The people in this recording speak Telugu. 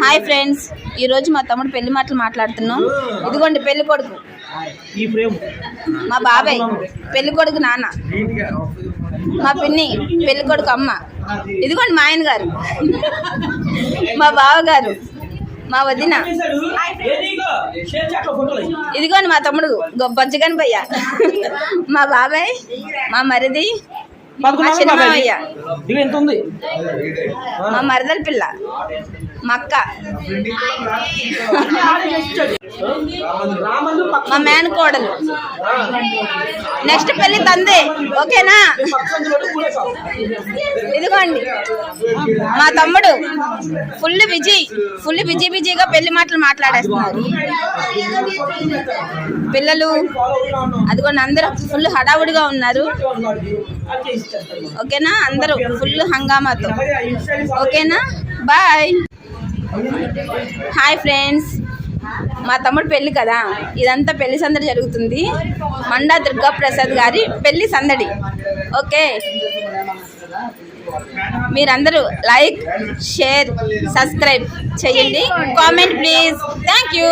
హాయ్ ఫ్రెండ్స్, ఈరోజు మా తమ్ముడు పెళ్లి మాటలు మాట్లాడుతున్నాం. ఇదిగోండి పెళ్లి కొడుకు, మా బాబాయ్ పెళ్లి కొడుకు నాన్న, మా పిన్ని పెళ్లి కొడుకు అమ్మ, ఇదిగోండి మా ఆయన గారు, మా బావగారు, మా వదిన, ఇదిగోండి మా తమ్ముడు బొజ్జగని భయ్య, మా బాబాయ్, మా మరిది, మా చిన్నమావయ్య, మా మరదల పిల్ల, మా అక్క, మా మేనకోడలు. నెక్స్ట్ పెళ్లి తందే, ఓకేనా? ఇదిగోండి మా తమ్ముడు ఫుల్ బిజీగా పెళ్లి మాటలు మాట్లాడేస్తున్నారు. పిల్లలు అదిగోండి అందరూ ఫుల్ హడావుడిగా ఉన్నారు. ఓకేనా? అందరూ ఫుల్ హంగామాతో. ఓకేనా? బాయ్. హాయ్ ఫ్రెండ్స్, మా తమ్ముడు పెళ్ళి కదా, ఇదంతా పెళ్లి సందడి జరుగుతుంది. మండా దుర్గా ప్రసాద్ గారి పెళ్లి సందడి. ఓకే, మీరందరూ లైక్, షేర్, సబ్స్క్రైబ్ చేయండి. Comment please. Thank you.